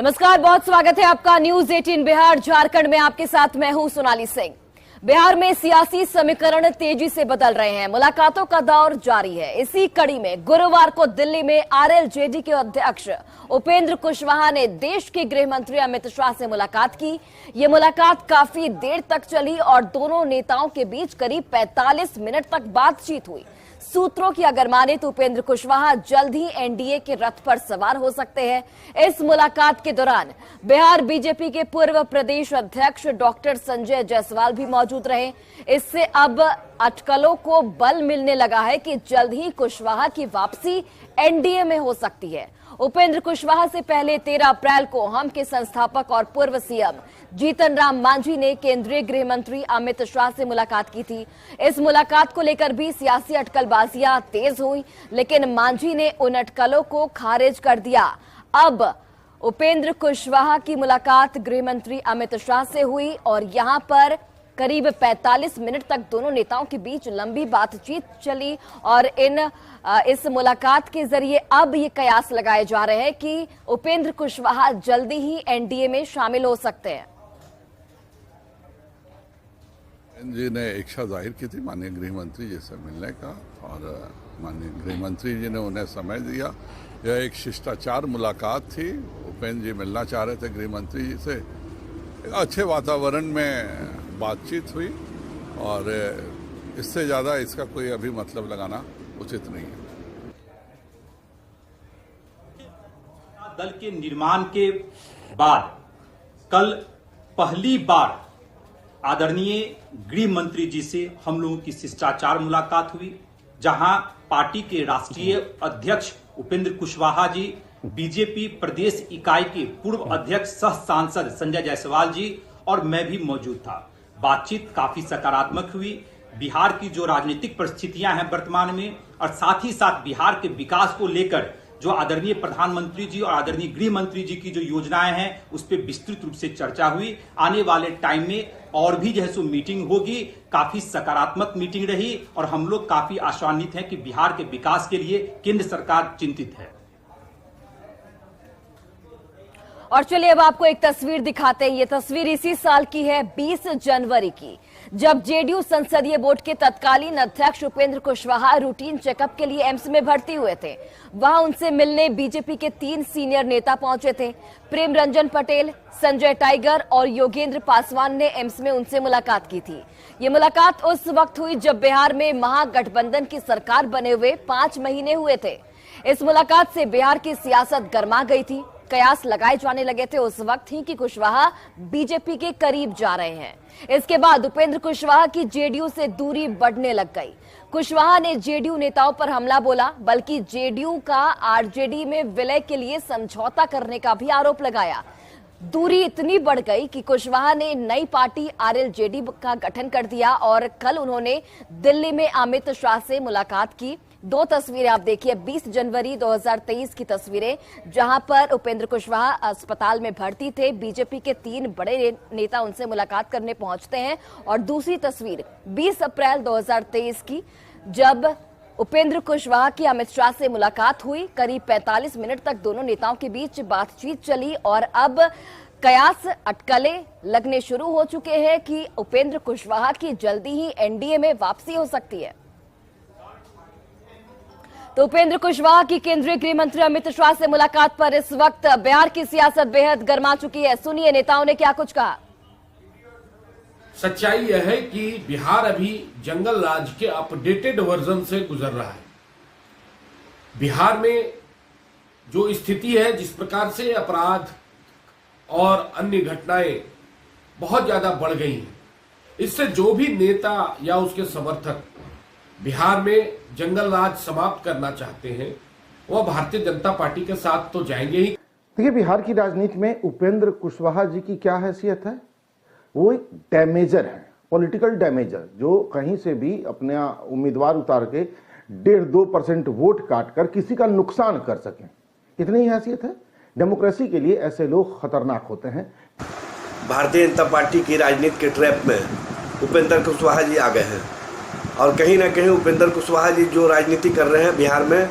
नमस्कार, बहुत स्वागत है आपका न्यूज 18 बिहार झारखंड में। आपके साथ मैं हूं सोनाली सिंह। बिहार में सियासी समीकरण तेजी से बदल रहे हैं। मुलाकातों का दौर जारी है। इसी कड़ी में गुरुवार को दिल्ली में आरएलजेडी के अध्यक्ष उपेंद्र कुशवाहा ने देश के गृह मंत्री अमित शाह से मुलाकात की। ये मुलाकात काफी देर तक चली और दोनों नेताओं के बीच करीब 45 मिनट तक बातचीत हुई। सूत्रों की अगर माने तो उपेंद्र कुशवाहा जल्द ही एनडीए के रथ पर सवार हो सकते हैं। इस मुलाकात के दौरान बिहार बीजेपी के पूर्व प्रदेश अध्यक्ष डॉक्टर संजय जायसवाल भी मौजूद रहे। इससे अब अटकलों को बल मिलने लगा है कि जल्द ही कुशवाहा की वापसी एनडीए में हो सकती है। उपेंद्र कुशवाहा से पहले 13 अप्रैल को हम के संस्थापक और पूर्व सीएम जीतन राम मांझी ने केंद्रीय गृह मंत्री अमित शाह से मुलाकात की थी। इस मुलाकात को लेकर भी सियासी अटकलबाजियां तेज हुई, लेकिन मांझी ने उन अटकलों को खारिज कर दिया। अब उपेंद्र कुशवाहा की मुलाकात गृह मंत्री अमित शाह से हुई और यहां पर करीब 45 मिनट तक दोनों नेताओं के बीच लंबी बातचीत चली और इस मुलाकात के जरिए अब ये कयास लगाए जा रहे हैं कि उपेंद्र कुशवाहा जल्दी ही एनडीए में शामिल हो सकते हैं। जी ने इच्छा जाहिर की थी माननीय गृह मंत्री जी से मिलने का और माननीय गृह मंत्री जी ने उन्हें समय दिया। यह एक शिष्टाचार मुलाकात थी। उपेंद्र जी मिलना चाह रहे थे गृह मंत्री जी से। एक अच्छे वातावरण में बातचीत हुई और इससे ज्यादा इसका कोई अभी मतलब लगाना उचित नहीं है। दल के निर्माण के बाद कल पहली बार आदरणीय गृह मंत्री जी से हम लोगों की शिष्टाचार मुलाकात हुई, जहां पार्टी के राष्ट्रीय अध्यक्ष उपेंद्र कुशवाहा जी, बीजेपी प्रदेश इकाई के पूर्व अध्यक्ष सह सांसद संजय जायसवाल जी और मैं भी मौजूद था। बातचीत काफी सकारात्मक हुई। बिहार की जो राजनीतिक परिस्थितियां हैं वर्तमान में और साथ ही साथ बिहार के विकास को लेकर जो आदरणीय प्रधानमंत्री जी और आदरणीय गृह मंत्री जी की जो योजनाएं हैं उस पर विस्तृत रूप से चर्चा हुई। आने वाले टाइम में और भी जो है सो मीटिंग होगी। काफी सकारात्मक मीटिंग रही और हम लोग काफी आशान्वित हैं कि बिहार के विकास के लिए केंद्र सरकार चिंतित है। और चलिए अब आपको एक तस्वीर दिखाते हैं। ये तस्वीर इसी साल की है, 20 जनवरी की, जब जेडीयू संसदीय बोर्ड के तत्कालीन अध्यक्ष उपेंद्र कुशवाहा रूटीन चेकअप के लिए एम्स में भर्ती हुए थे। वहां उनसे मिलने बीजेपी के 3 सीनियर नेता पहुंचे थे। प्रेम रंजन पटेल, संजय टाइगर और योगेंद्र पासवान ने एम्स में उनसे मुलाकात की थी। ये मुलाकात उस वक्त हुई जब बिहार में महागठबंधन की सरकार बने हुए 5 महीने हुए थे। इस मुलाकात से बिहार की सियासत गर्मा गई थी। कयास लगाए जाने लगे थे उस वक्त ही कि कुशवाहा बीजेपी के करीब जा रहे हैं। इसके बाद उपेंद्र कुशवाहा की जेडीयू से दूरी बढ़ने लग गई। कुशवाहा ने जेडीयू नेताओं पर हमला बोला, बल्कि जेडीयू का आरजेडी में विलय के लिए समझौता करने का भी आरोप लगाया। दूरी इतनी बढ़ गई कि कुशवाहा ने नई पार्टी आरएलजेडी का गठन कर दिया और कल उन्होंने दिल्ली में अमित शाह से मुलाकात की। 2 तस्वीरें आप देखिए, 20 जनवरी 2023 की तस्वीरें, जहां पर उपेंद्र कुशवाहा अस्पताल में भर्ती थे। बीजेपी के 3 बड़े नेता उनसे मुलाकात करने पहुंचते हैं। और दूसरी तस्वीर 20 अप्रैल 2023 की, जब उपेंद्र कुशवाहा की अमित शाह से मुलाकात हुई। करीब 45 मिनट तक दोनों नेताओं के बीच बातचीत चली और अब कयास अटकलें लगने शुरू हो चुके हैं कि उपेंद्र कुशवाहा की जल्दी ही एनडीए में वापसी हो सकती है। तो उपेंद्र कुशवाहा की केंद्रीय गृह मंत्री अमित शाह से मुलाकात पर इस वक्त बिहार की सियासत बेहद गर्मा चुकी है। सुनिए नेताओं ने क्या कुछ कहा। सच्चाई यह है कि बिहार अभी जंगल राज के अपडेटेड वर्जन से गुजर रहा है। बिहार में जो स्थिति है, जिस प्रकार से अपराध और अन्य घटनाएं बहुत ज्यादा बढ़ गई हैं, इससे जो भी नेता या उसके समर्थक बिहार में जंगल राज समाप्त करना चाहते हैं, वह भारतीय जनता पार्टी के साथ तो जाएंगे ही। देखिए, बिहार की राजनीति में उपेंद्र कुशवाहा जी की क्या हैसियत है? वो एक डैमेजर है, पॉलिटिकल डैमेजर, जो कहीं से भी अपने उम्मीदवार उतार के 1.5-2% वोट काट कर किसी का नुकसान कर सकें, इतनी ही हैसियत है। डेमोक्रेसी के लिए ऐसे लोग खतरनाक होते हैं। भारतीय जनता पार्टी की राजनीति के ट्रैप में उपेंद्र कुशवाहा जी आ गए हैं और कहीं ना कहीं उपेंद्र कुशवाहा जी जो राजनीति कर रहे हैं बिहार में,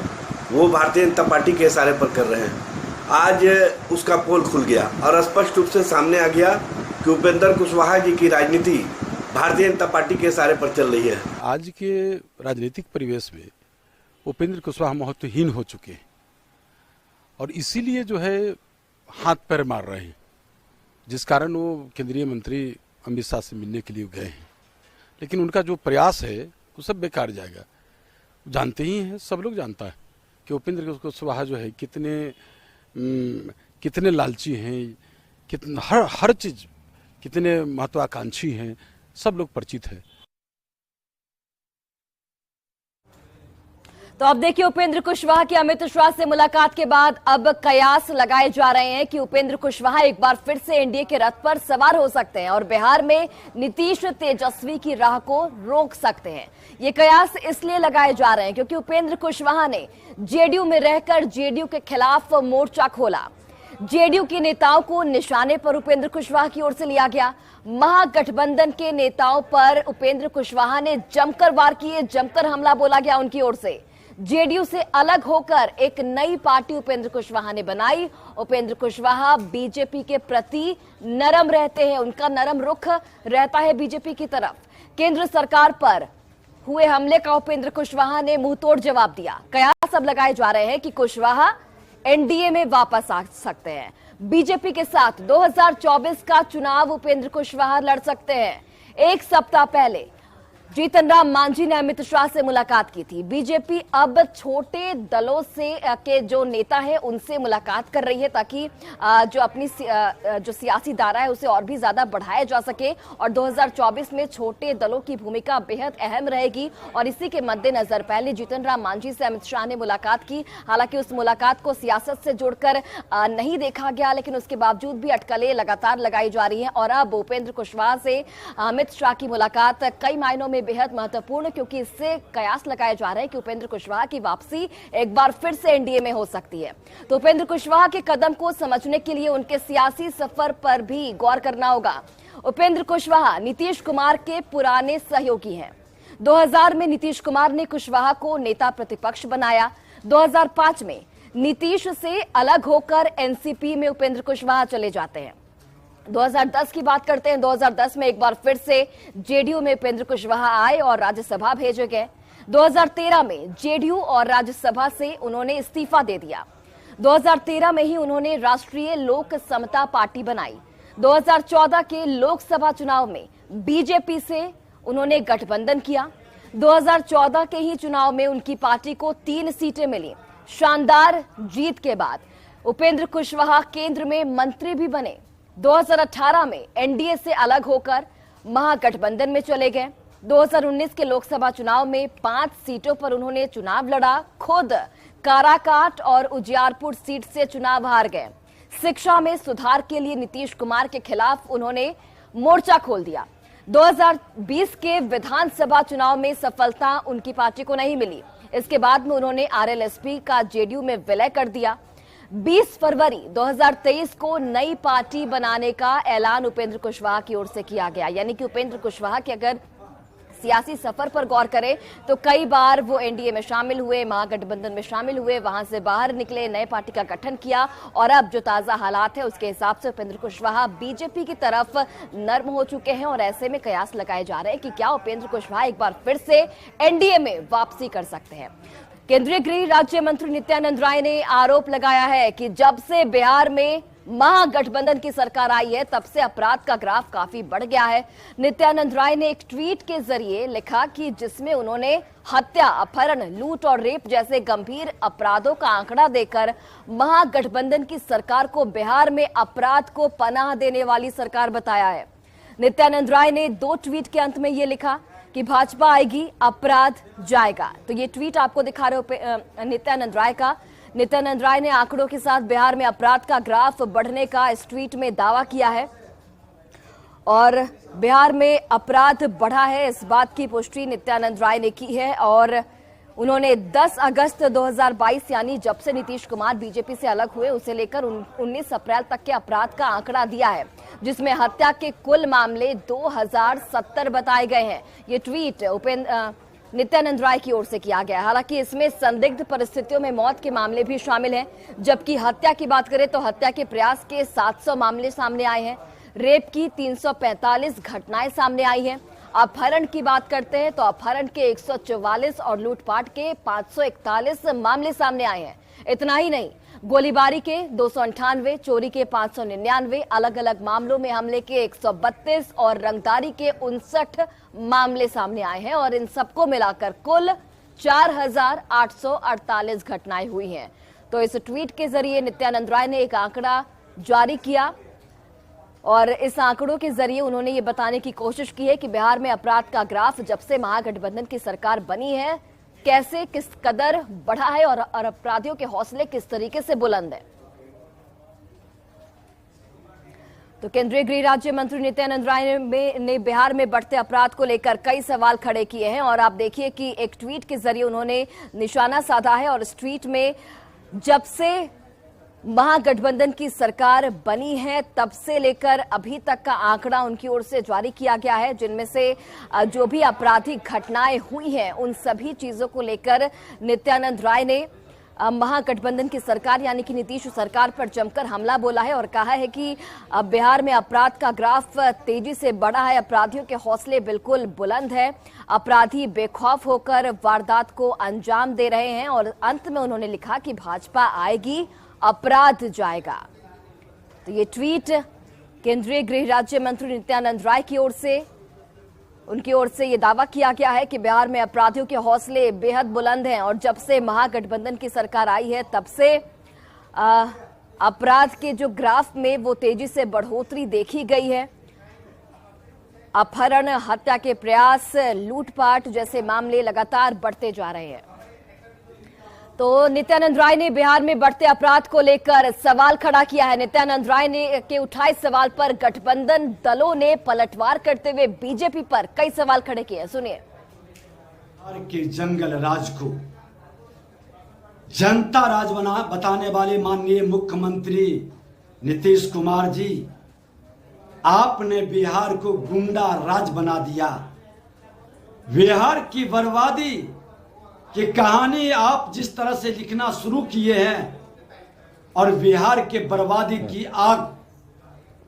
वो भारतीय जनता पार्टी के इशारे पर कर रहे हैं। आज उसका पोल खुल गया और स्पष्ट रूप से सामने आ गया कि उपेंद्र कुशवाहा जी की राजनीति भारतीय जनता पार्टी के इशारे पर चल रही है। आज के राजनीतिक परिवेश में उपेंद्र कुशवाहा महत्वहीन हो चुके हैं और इसीलिए जो है हाथ पैर मार रहे हैं, जिस कारण वो केंद्रीय मंत्री अमित शाह से मिलने के लिए गए हैं। लेकिन उनका जो प्रयास है वो सब बेकार जाएगा। जानते ही हैं, सब लोग जानता है कि उपेंद्र कुशवाहा जो है कितने लालची हैं, कितने हर चीज कितने महत्वाकांक्षी हैं, सब लोग परिचित है। तो अब देखिए, उपेंद्र कुशवाहा की अमित शाह से मुलाकात के बाद अब कयास लगाए जा रहे हैं कि उपेंद्र कुशवाहा एक बार फिर से एनडीए के रथ पर सवार हो सकते हैं और बिहार में नीतीश तेजस्वी की राह को रोक सकते हैं। ये कयास इसलिए लगाए जा रहे हैं क्योंकि उपेंद्र कुशवाहा ने जेडीयू में रहकर जेडीयू के खिलाफ मोर्चा खोला। जेडीयू के नेताओं को निशाने पर उपेंद्र कुशवाहा की ओर से लिया गया। महागठबंधन के नेताओं पर उपेंद्र कुशवाहा ने जमकर वार किए, जमकर हमला बोला गया उनकी ओर से। जेडीयू से अलग होकर एक नई पार्टी उपेंद्र कुशवाहा ने बनाई। उपेंद्र कुशवाहा बीजेपी के प्रति नरम रहते हैं, उनका नरम रुख रहता है बीजेपी की तरफ। केंद्र सरकार पर हुए हमले का उपेंद्र कुशवाहा ने मुंहतोड़ जवाब दिया। कयास अब लगाए जा रहे हैं कि कुशवाहा एनडीए में वापस आ सकते हैं। बीजेपी के साथ 2024 का चुनाव उपेंद्र कुशवाहा लड़ सकते हैं। एक सप्ताह पहले जीतन राम मांझी ने अमित शाह से मुलाकात की थी। बीजेपी अब छोटे दलों से के जो नेता है उनसे मुलाकात कर रही है ताकि जो अपनी जो सियासी दायरा है उसे और भी ज्यादा बढ़ाया जा सके और 2024 में छोटे दलों की भूमिका बेहद अहम रहेगी। और इसी के मद्देनजर पहले जीतन राम मांझी से अमित शाह ने मुलाकात की। हालांकि उस मुलाकात को सियासत से जोड़कर नहीं देखा गया, लेकिन उसके बावजूद भी अटकलें लगातार लगाई जा रही है। और अब उपेंद्र कुशवाहा से अमित शाह की मुलाकात कई मायनों में बेहद महत्वपूर्ण, क्योंकि इससे कयास लगाए जा रहे हैं कि उपेंद्र कुशवाहा की वापसी एक बार फिर से एनडीए में हो सकती है। तो उपेंद्र कुशवाहा के कदम को समझने के लिए उनके सियासी सफर पर भी गौर करना होगा। उपेंद्र कुशवाहा नीतीश कुमार के पुराने सहयोगी हैं। 2000 में नीतीश कुमार ने कुशवाहा को नेता प्रतिपक्ष बनाया। 2005 में नीतीश से अलग होकर एनसीपी में उपेंद्र कुशवाहा चले जाते हैं। 2010 की बात करते हैं। 2010 में एक बार फिर से जेडीयू में उपेंद्र कुशवाहा आए और राज्यसभा भेजे गए। 2013 में जेडीयू और राज्यसभा से उन्होंने इस्तीफा दे दिया। 2013 में ही उन्होंने राष्ट्रीय लोक समता पार्टी बनाई। 2014 के लोकसभा चुनाव में बीजेपी से उन्होंने गठबंधन किया। 2014 के ही चुनाव में उनकी पार्टी को 3 सीटें मिली। शानदार जीत के बाद उपेंद्र कुशवाहा केंद्र में मंत्री भी बने। 2018 में एनडीए से अलग होकर महागठबंधन में चले गए। 2019 के लोकसभा चुनाव में 5 सीटों पर उन्होंने चुनाव लड़ा। खुद काराकाट और उजियारपुर सीट से चुनाव हार गए। शिक्षा में सुधार के लिए नीतीश कुमार के खिलाफ उन्होंने मोर्चा खोल दिया। 2020 के विधानसभा चुनाव में सफलता उनकी पार्टी को नहीं मिली। इसके बाद में उन्होंने आरएलएसपी का जेडीयू में विलय कर दिया। 20 फरवरी 2023 को नई पार्टी बनाने का ऐलान उपेंद्र कुशवाहा की ओर से किया गया। यानी कि उपेंद्र कुशवाहा के अगर सियासी सफर पर गौर करें तो कई बार वो एनडीए में शामिल हुए, महागठबंधन में शामिल हुए, वहां से बाहर निकले, नए पार्टी का गठन किया और अब जो ताजा हालात है उसके हिसाब से उपेंद्र कुशवाहा बीजेपी की तरफ नर्म हो चुके हैं। और ऐसे में कयास लगाए जा रहे हैं कि क्या उपेंद्र कुशवाहा एक बार फिर से एनडीए में वापसी कर सकते हैं। केंद्रीय गृह राज्य मंत्री नित्यानंद राय ने आरोप लगाया है कि जब से बिहार में महागठबंधन की सरकार आई है तब से अपराध का ग्राफ काफी बढ़ गया है। नित्यानंद राय ने एक ट्वीट के जरिए लिखा कि जिसमें उन्होंने हत्या, अपहरण, लूट और रेप जैसे गंभीर अपराधों का आंकड़ा देकर महागठबंधन की सरकार को बिहार में अपराध को पनाह देने वाली सरकार बताया है। नित्यानंद राय ने 2 ट्वीट के अंत में यह लिखा कि भाजपा आएगी, अपराध जाएगा। तो ये ट्वीट आपको दिखा रहे हो नित्यानंद राय का। नित्यानंद राय ने आंकड़ों के साथ बिहार में अपराध का ग्राफ बढ़ने का इस ट्वीट में दावा किया है और बिहार में अपराध बढ़ा है, इस बात की पुष्टि नित्यानंद राय ने की है। और उन्होंने 10 अगस्त 2022 यानी जब से नीतीश कुमार बीजेपी से अलग हुए उसे लेकर 19 अप्रैल तक के अपराध का आंकड़ा दिया है, जिसमें हत्या के कुल मामले 2070 बताए गए हैं। ये ट्वीट नित्यानंद राय की ओर से किया गया। हालांकि इसमें संदिग्ध परिस्थितियों में मौत के मामले भी शामिल हैं, जबकि हत्या की बात करें तो हत्या के प्रयास के 700 मामले सामने आए हैं, रेप की 345 घटनाएं सामने आई हैं। अपहरण की बात करते हैं तो अपहरण के 144 और लूटपाट के 541 मामले सामने आए हैं। इतना ही नहीं, गोलीबारी के 298, चोरी के 599, अलग अलग मामलों में हमले के 132 और रंगदारी के 59 मामले सामने आए हैं और इन सबको मिलाकर कुल 4848 घटनाएं हुई हैं। तो इस ट्वीट के जरिए नित्यानंद राय ने एक आंकड़ा जारी किया और इस आंकड़ों के जरिए उन्होंने ये बताने की कोशिश की है कि बिहार में अपराध का ग्राफ जब से महागठबंधन की सरकार बनी है कैसे किस कदर बढ़ा है और अपराधियों के हौसले किस तरीके से बुलंद है। तो केंद्रीय गृह राज्य मंत्री नित्यानंद राय ने बिहार में बढ़ते अपराध को लेकर कई सवाल खड़े किए हैं और आप देखिए कि एक ट्वीट के जरिए उन्होंने निशाना साधा है और इस ट्वीट में जब से महागठबंधन की सरकार बनी है तब से लेकर अभी तक का आंकड़ा उनकी ओर से जारी किया गया है, जिनमें से जो भी आपराधिक घटनाएं हुई हैं उन सभी चीजों को लेकर नित्यानंद राय ने महागठबंधन की सरकार यानी कि नीतीश सरकार पर जमकर हमला बोला है और कहा है कि बिहार में अपराध का ग्राफ तेजी से बढ़ा है, अपराधियों के हौसले बिल्कुल बुलंद है, अपराधी बेखौफ होकर वारदात को अंजाम दे रहे हैं और अंत में उन्होंने लिखा कि भाजपा आएगी अपराध जाएगा। तो ये ट्वीट केंद्रीय गृह राज्य मंत्री नित्यानंद राय की ओर से उनकी ओर से ये दावा किया गया है कि बिहार में अपराधियों के हौसले बेहद बुलंद हैं और जब से महागठबंधन की सरकार आई है तब से अपराध के जो ग्राफ में वो तेजी से बढ़ोतरी देखी गई है। अपहरण, हत्या के प्रयास, लूटपाट जैसे मामले लगातार बढ़ते जा रहे हैं। तो नित्यानंद राय ने बिहार में बढ़ते अपराध को लेकर सवाल खड़ा किया है। नित्यानंद राय ने के उठाए सवाल पर गठबंधन दलों ने पलटवार करते हुए बीजेपी पर कई सवाल खड़े किए। सुनिए। बिहार के जंगल राज को जनता राज बताने वाले माननीय मुख्यमंत्री नीतीश कुमार जी, आपने बिहार को गुंडा राज बना दिया। बिहार की बर्बादी कि कहानी आप जिस तरह से लिखना शुरू किए हैं और बिहार के बर्बादी की आग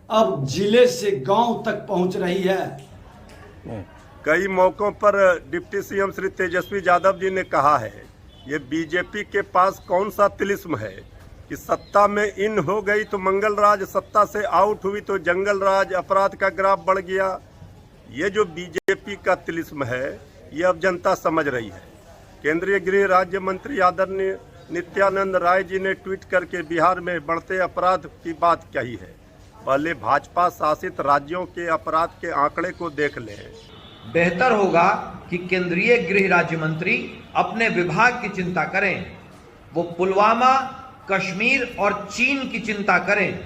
अब जिले से गांव तक पहुंच रही है। कई मौकों पर डिप्टी सीएम श्री तेजस्वी यादव जी ने कहा है, ये बीजेपी के पास कौन सा तिलिस्म है कि सत्ता में इन हो गई तो मंगल राज, सत्ता से आउट हुई तो जंगल राज, अपराध का ग्राफ बढ़ गया। ये जो बीजेपी का तिलिस्म है ये अब जनता समझ रही है। केंद्रीय गृह राज्य मंत्री आदरणीय नित्यानंद राय जी ने ट्वीट करके बिहार में बढ़ते अपराध की बात कही है। पहले भाजपा शासित राज्यों के अपराध के आंकड़े को देख लें। बेहतर होगा कि केंद्रीय गृह राज्य मंत्री अपने विभाग की चिंता करें, वो पुलवामा, कश्मीर और चीन की चिंता करें।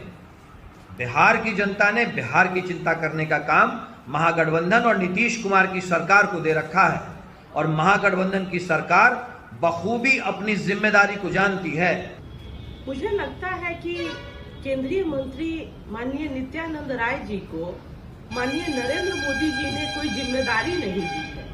बिहार की जनता ने बिहार की चिंता करने का काम महागठबंधन और नीतीश कुमार की सरकार को दे रखा है और महागठबंधन की सरकार बखूबी अपनी जिम्मेदारी को जानती है। मुझे लगता है कि केंद्रीय मंत्री माननीय नित्यानंद राय जी को माननीय नरेंद्र मोदी जी ने कोई जिम्मेदारी नहीं दी है,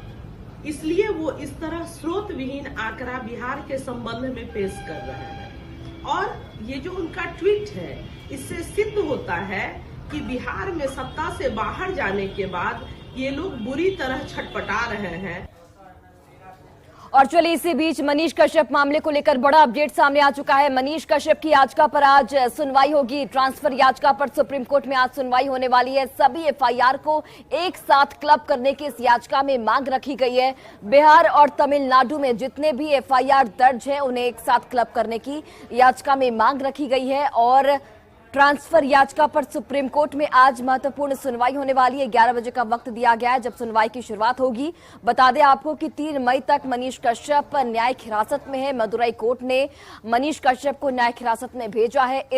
इसलिए वो इस तरह स्रोत विहीन आंकड़ा बिहार के संबंध में पेश कर रहे हैं। और ये जो उनका ट्वीट है इससे सिद्ध होता है कि बिहार में सत्ता से बाहर जाने के बाद ये लोग बुरी तरह छटपटा रहे हैं। और चलिए इसी बीच मनीष कश्यप मामले को लेकर बड़ा अपडेट सामने आ चुका है। मनीष कश्यप की याचिका पर आज सुनवाई होगी। ट्रांसफर याचिका पर सुप्रीम कोर्ट में आज सुनवाई होने वाली है। सभी एफआईआर को एक साथ क्लब करने की इस याचिका में मांग रखी गई है। बिहार और तमिलनाडु में जितने भी एफआईआर दर्ज है उन्हें एक साथ क्लब करने की याचिका में मांग रखी गई है और ट्रांसफर याचिका पर सुप्रीम कोर्ट में आज महत्वपूर्ण सुनवाई होने वाली है। 11 बजे का वक्त दिया गया है जब सुनवाई की शुरुआत होगी। बता दें आपको कि 3 मई तक मनीष कश्यप न्यायिक हिरासत में है। मदुरई कोर्ट ने मनीष कश्यप को न्यायिक हिरासत में भेजा है।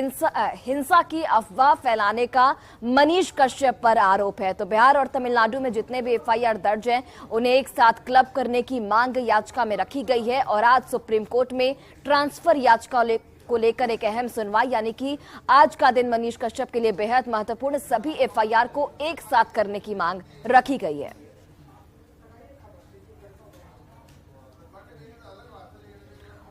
हिंसा की अफवाह फैलाने का मनीष कश्यप पर आरोप है। तो बिहार और तमिलनाडु में जितने भी एफआईआर दर्ज हैं उन्हें एक साथ क्लब करने की मांग याचिका में रखी गई है और आज सुप्रीम कोर्ट में ट्रांसफर याचिका को लेकर एक अहम सुनवाई यानी कि आज का दिन मनीष कश्यप के लिए बेहद महत्वपूर्ण, सभी एफआईआर को एक साथ करने की मांग रखी गई है।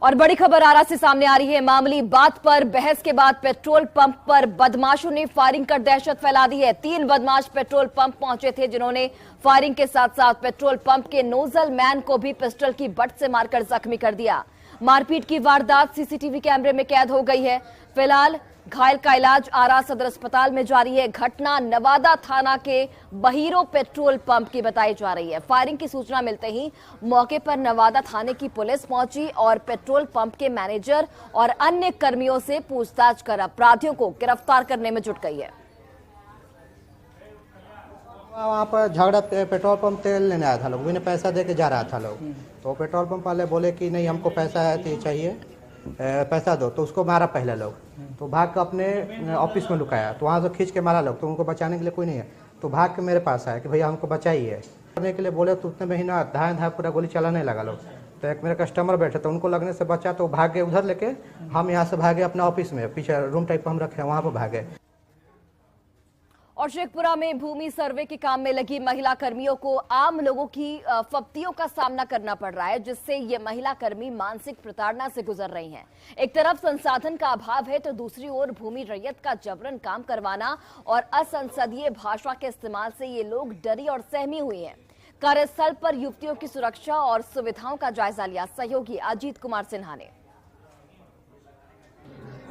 और बड़ी खबर आरा से सामने आ रही है। मामूली बात पर बहस के बाद पेट्रोल पंप पर बदमाशों ने फायरिंग कर दहशत फैला दी है। 3 बदमाश पेट्रोल पंप पहुंचे थे, जिन्होंने फायरिंग के साथ साथ पेट्रोल पंप के नोजल मैन को भी पिस्टल की बट से मारकर जख्मी कर दिया। मारपीट की वारदात सीसीटीवी कैमरे में कैद हो गई है। फिलहाल घायल का इलाज आरा सदर अस्पताल में जारी है। घटना नवादा थाना के बहीरो पेट्रोल पंप की बताई जा रही है। फायरिंग की सूचना मिलते ही मौके पर नवादा थाने की पुलिस पहुंची और पेट्रोल पंप के मैनेजर और अन्य कर्मियों से पूछताछ कर अपराधियों को गिरफ्तार करने में जुट गई है। वहाँ पर झगड़ा पेट्रोल पंप तेल लेने आया था लोग, बिना पैसा दे के जा रहा था लोग। तो पेट्रोल पंप वाले बोले कि नहीं हमको पैसा चाहिए, पैसा दो। तो उसको मारा पहले लोग, तो भाग के अपने ऑफिस में लुकाया। तो वहाँ से खींच के मारा लोग, तो उनको बचाने के लिए कोई नहीं है। तो भाग के मेरे पास आया कि भैया हमको बचाइए। करने के लिए बोले तो उतने में ही ना धाए पूरा गोली चलाने लगा लोग। तो एक मेरे कस्टमर बैठे तो उनको लगने से बचा, तो भाग गए उधर लेके। हम यहाँ से भागे अपने ऑफिस में, पीछे रूम टाइप हम रखे वहाँ पर भागे। और शेखपुरा में भूमि सर्वे के काम में लगी महिला कर्मियों को आम लोगों की फप्तियों का सामना करना पड़ रहा है, जिससे ये महिला कर्मी मानसिक प्रताड़ना से गुजर रही हैं। एक तरफ संसाधन का अभाव है, तो दूसरी ओर भूमि रैयत का जबरन काम करवाना और असंसदीय भाषा के इस्तेमाल से ये लोग डरी और सहमी हुई हैं। कार्यस्थल पर युवतियों की सुरक्षा और सुविधाओं का जायजा लिया सहयोगी अजीत कुमार सिन्हा ने।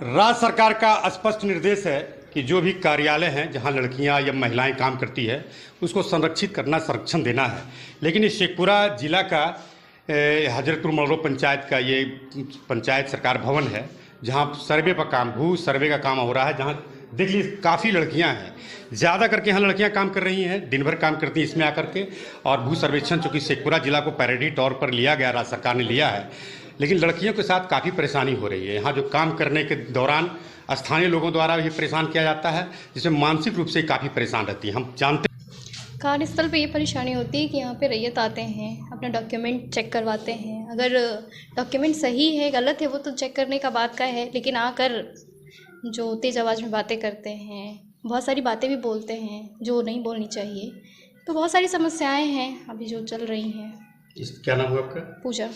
राज्य सरकार का स्पष्ट निर्देश है कि जो भी कार्यालय हैं जहां लड़कियां या महिलाएं काम करती है उसको संरक्षित करना, संरक्षण देना है। लेकिन इस शेखपुरा जिला का हजरतपुर मलरो पंचायत का ये पंचायत सरकार भवन है, जहां सर्वे पर काम, भू सर्वे का काम हो रहा है। जहां देख लीजिए काफ़ी लड़कियां हैं, ज़्यादा करके यहाँ लड़कियां काम कर रही हैं, दिन भर काम करती हैं इसमें आकर के। और भू सर्वेक्षण चूँकि शेखपुरा जिला को पैरिटी तौर पर लिया गया, राज्य सरकार ने लिया है, लेकिन लड़कियों के साथ काफ़ी परेशानी हो रही है। यहाँ जो काम करने के दौरान स्थानीय लोगों द्वारा भी परेशान किया जाता है, जिसमें मानसिक रूप से काफ़ी परेशान रहती है। हम जानते हैं कार्यस्थल पे ये परेशानी होती है कि यहाँ पे रैयत आते हैं, अपना डॉक्यूमेंट चेक करवाते हैं। अगर डॉक्यूमेंट सही है गलत है वो तो चेक करने का बात का है, लेकिन आकर जो तेज़ आवाज़ में बातें करते हैं, बहुत सारी बातें भी बोलते हैं जो नहीं बोलनी चाहिए। तो बहुत सारी समस्याएँ हैं अभी जो चल रही हैं। क्या नाम हुआ आपका? पूजा।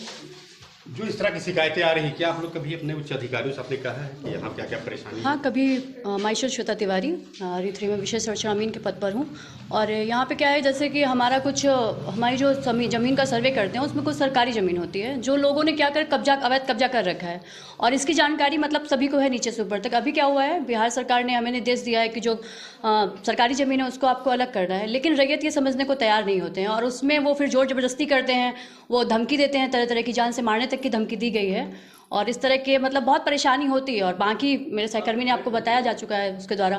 जो इस तरह की शिकायतें आ रही हैं, क्या आप लोग कभी अपने उच्च अधिकारियों से आपने कहा है कि यहाँ क्या क्या परेशानी? हाँ, कभी माइशर श्वेता तिवारी री3 में विशेष संरक्षण अमीन के पद पर हूँ। और यहाँ पे क्या है, जैसे कि हमारा कुछ हमारी जो ज़मीन का सर्वे करते हैं उसमें कुछ सरकारी ज़मीन होती है जो लोगों ने क्या कर अवैध कब्जा कर रखा है, और इसकी जानकारी मतलब सभी को है नीचे से ऊपर तक। अभी क्या हुआ है, बिहार सरकार ने हमें निर्देश दिया है कि जो सरकारी ज़मीन है उसको आपको अलग करना है, लेकिन रैयत ये समझने को तैयार नहीं होते हैं और उसमें वो फिर जोर ज़बरदस्ती करते हैं, वो धमकी देते हैं, तरह तरह की जान से मारने तक की धमकी दी गई है। और इस तरह के मतलब बहुत परेशानी होती है। और बाकी मेरे सहकर्मी ने आपको बताया जा चुका है उसके द्वारा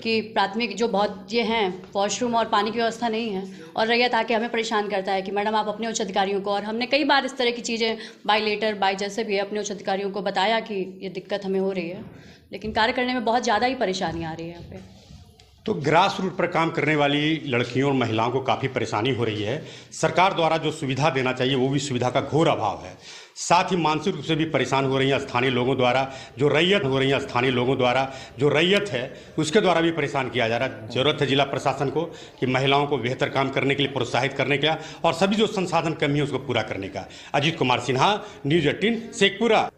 कि प्राथमिक जो बहुत ये हैं वॉशरूम और पानी की व्यवस्था नहीं है, और रैयत आके हमें परेशान करता है कि मैडम आप अपने उच्च अधिकारियों को, और हमने कई बार इस तरह की चीज़ें बाय लेटर बाय जैसे भी अपने उच्च अधिकारियों को बताया कि ये दिक्कत हमें हो रही है, लेकिन कार्य करने में बहुत ज़्यादा ही परेशानी आ रही है यहाँ पे। तो ग्रास रूट पर काम करने वाली लड़कियों और महिलाओं को काफ़ी परेशानी हो रही है। सरकार द्वारा जो सुविधा देना चाहिए वो भी सुविधा का घोर अभाव है। साथ ही मानसिक रूप से भी परेशान हो रही हैं स्थानीय लोगों द्वारा, जो रैयत हो रही है स्थानीय लोगों द्वारा, जो रैयत है उसके द्वारा भी परेशान किया जा रहा है। जरूरत है जिला प्रशासन को कि महिलाओं को बेहतर काम करने के लिए प्रोत्साहित करने का और सभी जो संसाधन कमी है उसको पूरा करने का। अजीत कुमार सिन्हा, न्यूज़ 18 शेखपुरा।